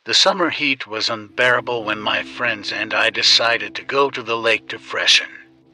The summer heat was unbearable when my friends and I decided to go to the lake to freshen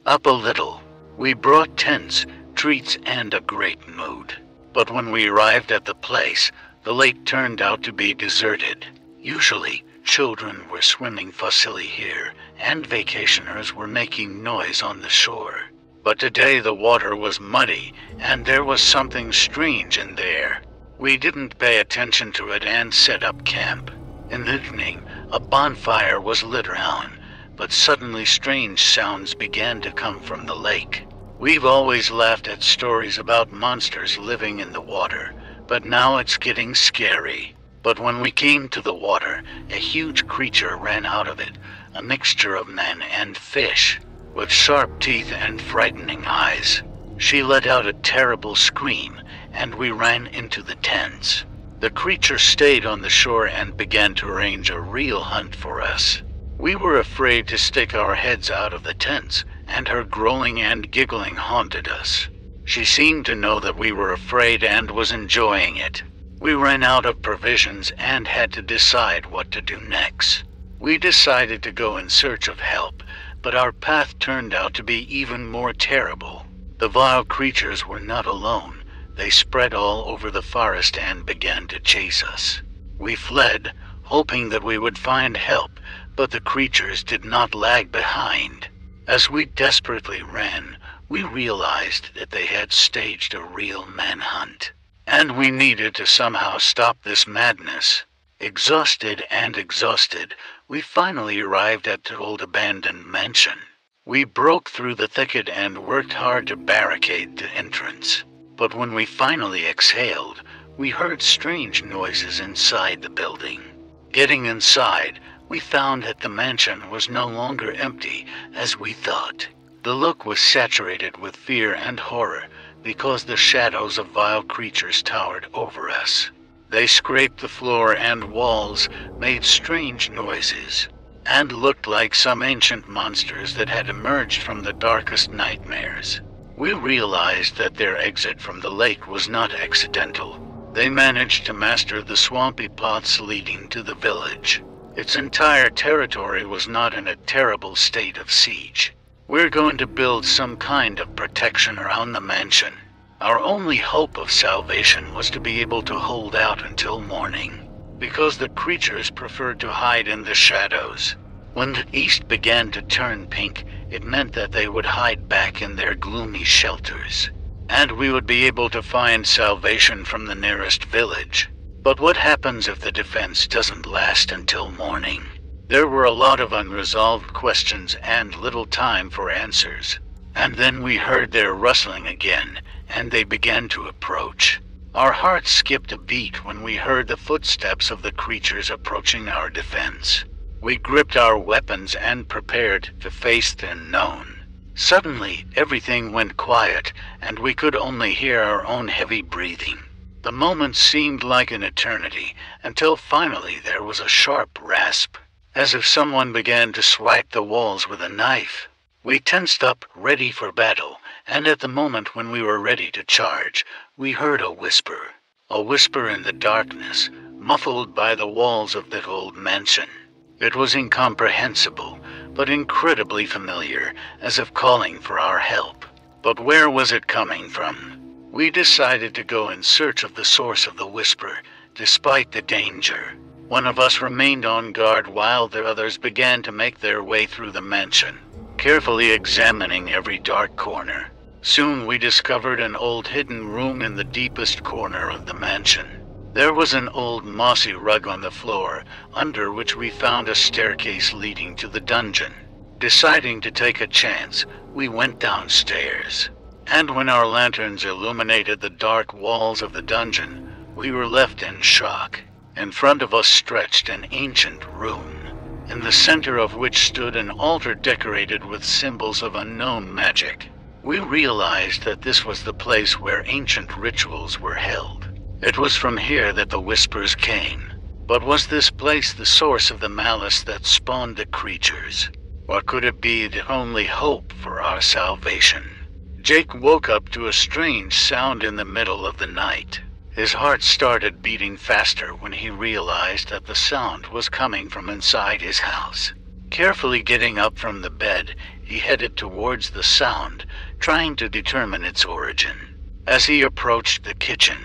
up a little. We brought tents, treats, and a great mood. But when we arrived at the place, the lake turned out to be deserted. Usually, children were swimming fussily here, and vacationers were making noise on the shore. But today the water was muddy, and there was something strange in there. We didn't pay attention to it and set up camp. In the evening, a bonfire was lit around, but suddenly strange sounds began to come from the lake. We've always laughed at stories about monsters living in the water, but now it's getting scary. But when we came to the water, a huge creature ran out of it, a mixture of man and fish, with sharp teeth and frightening eyes. She let out a terrible scream, and we ran into the tents. The creature stayed on the shore and began to arrange a real hunt for us. We were afraid to stick our heads out of the tents, and her growling and giggling haunted us. She seemed to know that we were afraid and was enjoying it. We ran out of provisions and had to decide what to do next. We decided to go in search of help, but our path turned out to be even more terrible. The vile creatures were not alone. They spread all over the forest and began to chase us. We fled, hoping that we would find help, but the creatures did not lag behind. As we desperately ran, we realized that they had staged a real manhunt, and we needed to somehow stop this madness. Exhausted, we finally arrived at the old abandoned mansion. We broke through the thicket and worked hard to barricade the entrance. But when we finally exhaled, we heard strange noises inside the building. Getting inside, we found that the mansion was no longer empty as we thought. The look was saturated with fear and horror because the shadows of vile creatures towered over us. They scraped the floor and walls, made strange noises, and looked like some ancient monsters that had emerged from the darkest nightmares. We realized that their exit from the lake was not accidental. They managed to master the swampy paths leading to the village. Its entire territory was not in a terrible state of siege. We're going to build some kind of protection around the mansion. Our only hope of salvation was to be able to hold out until morning, because the creatures preferred to hide in the shadows. When the east began to turn pink, it meant that they would hide back in their gloomy shelters, and we would be able to find salvation from the nearest village. But what happens if the defense doesn't last until morning? There were a lot of unresolved questions and little time for answers. And then we heard their rustling again, and they began to approach. Our hearts skipped a beat when we heard the footsteps of the creatures approaching our defense. We gripped our weapons and prepared to face the unknown. Suddenly, everything went quiet, and we could only hear our own heavy breathing. The moment seemed like an eternity, until finally there was a sharp rasp, as if someone began to swipe the walls with a knife. We tensed up, ready for battle, and at the moment when we were ready to charge, we heard a whisper in the darkness, muffled by the walls of the old mansion. It was incomprehensible, but incredibly familiar, as if calling for our help. But where was it coming from? We decided to go in search of the source of the whisper, despite the danger. One of us remained on guard while the others began to make their way through the mansion, carefully examining every dark corner. Soon we discovered an old hidden room in the deepest corner of the mansion. There was an old mossy rug on the floor, under which we found a staircase leading to the dungeon. Deciding to take a chance, we went downstairs. And when our lanterns illuminated the dark walls of the dungeon, we were left in shock. In front of us stretched an ancient rune, in the center of which stood an altar decorated with symbols of unknown magic. We realized that this was the place where ancient rituals were held. It was from here that the whispers came. But was this place the source of the malice that spawned the creatures? Or could it be the only hope for our salvation? Jake woke up to a strange sound in the middle of the night. His heart started beating faster when he realized that the sound was coming from inside his house. Carefully getting up from the bed, he headed towards the sound, trying to determine its origin. As he approached the kitchen,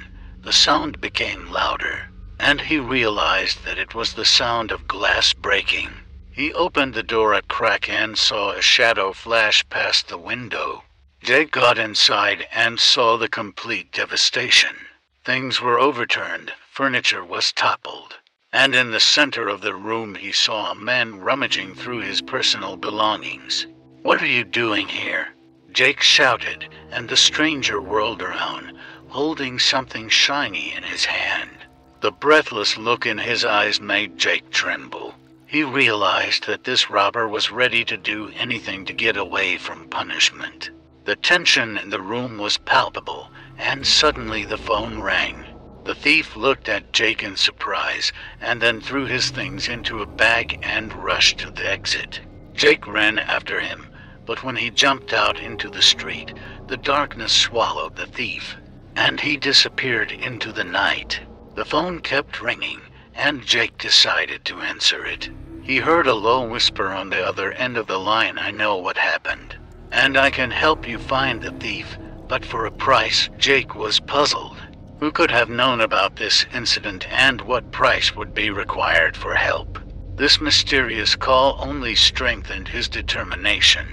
the sound became louder, and he realized that it was the sound of glass breaking. He opened the door a crack and saw a shadow flash past the window. Jake got inside and saw the complete devastation. Things were overturned, furniture was toppled, and in the center of the room he saw a man rummaging through his personal belongings. "What are you doing here?" Jake shouted, and the stranger whirled around, holding something shiny in his hand. The breathless look in his eyes made Jake tremble. He realized that this robber was ready to do anything to get away from punishment. The tension in the room was palpable, and suddenly the phone rang. The thief looked at Jake in surprise, and then threw his things into a bag and rushed to the exit. Jake ran after him, but when he jumped out into the street, the darkness swallowed the thief, and he disappeared into the night. The phone kept ringing, and Jake decided to answer it. He heard a low whisper on the other end of the line. "I know what happened, and I can help you find the thief, but for a price." Jake was puzzled. Who could have known about this incident and what price would be required for help? This mysterious call only strengthened his determination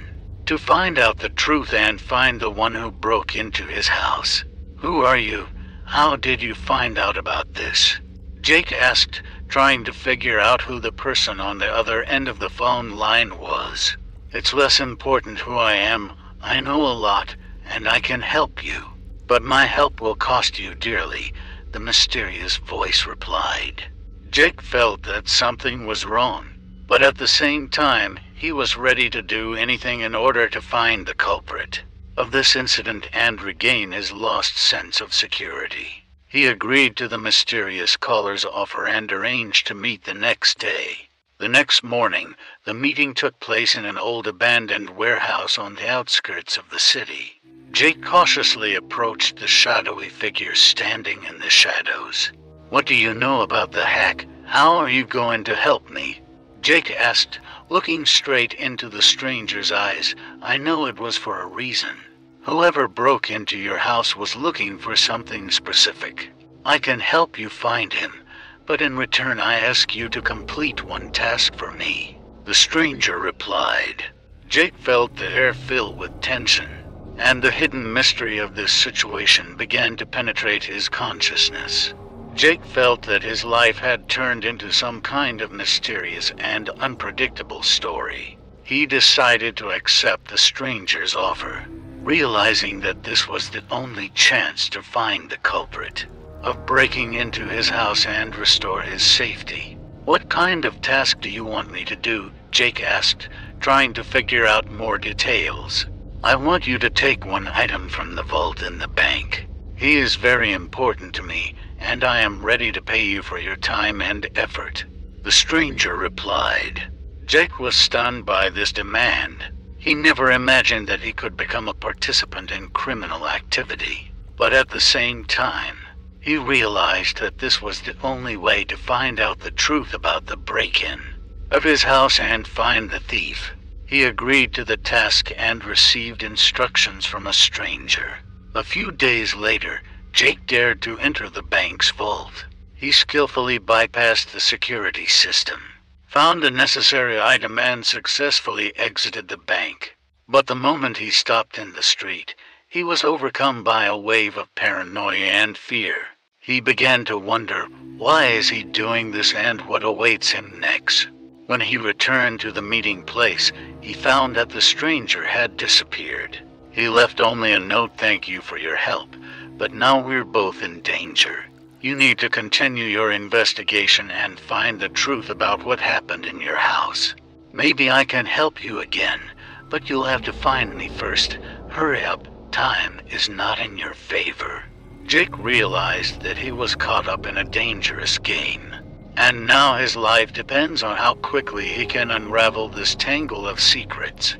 to find out the truth and find the one who broke into his house. "Who are you? How did you find out about this?" Jake asked, trying to figure out who the person on the other end of the phone line was. "It's less important who I am. I know a lot, and I can help you. But my help will cost you dearly," the mysterious voice replied. Jake felt that something was wrong, but at the same time, he was ready to do anything in order to find the culprit of this incident and regain his lost sense of security. He agreed to the mysterious caller's offer and arranged to meet the next day. The next morning, the meeting took place in an old abandoned warehouse on the outskirts of the city. Jake cautiously approached the shadowy figure standing in the shadows. "What do you know about the hack? How are you going to help me?" Jake asked, looking straight into the stranger's eyes. "I know it was for a reason. Whoever broke into your house was looking for something specific. I can help you find him, but in return I ask you to complete one task for me," the stranger replied. Jake felt the air fill with tension, and the hidden mystery of this situation began to penetrate his consciousness. Jake felt that his life had turned into some kind of mysterious and unpredictable story. He decided to accept the stranger's offer, realizing that this was the only chance to find the culprit of breaking into his house and restore his safety. "What kind of task do you want me to do?" Jake asked, trying to figure out more details. "I want you to take one item from the vault in the bank. He is very important to me, and I am ready to pay you for your time and effort," the stranger replied. Jake was stunned by this demand. He never imagined that he could become a participant in criminal activity, but at the same time, he realized that this was the only way to find out the truth about the break-in of his house and find the thief. He agreed to the task and received instructions from a stranger. A few days later, Jake dared to enter the bank's vault. He skillfully bypassed the security system, found the necessary item and successfully exited the bank. But the moment he stopped in the street, he was overcome by a wave of paranoia and fear. He began to wonder, why is he doing this and what awaits him next? When he returned to the meeting place, he found that the stranger had disappeared. He left only a note: "Thank you for your help, but now we're both in danger. You need to continue your investigation and find the truth about what happened in your house. Maybe I can help you again, but you'll have to find me first. Hurry up, time is not in your favor." Jake realized that he was caught up in a dangerous game, and now his life depends on how quickly he can unravel this tangle of secrets.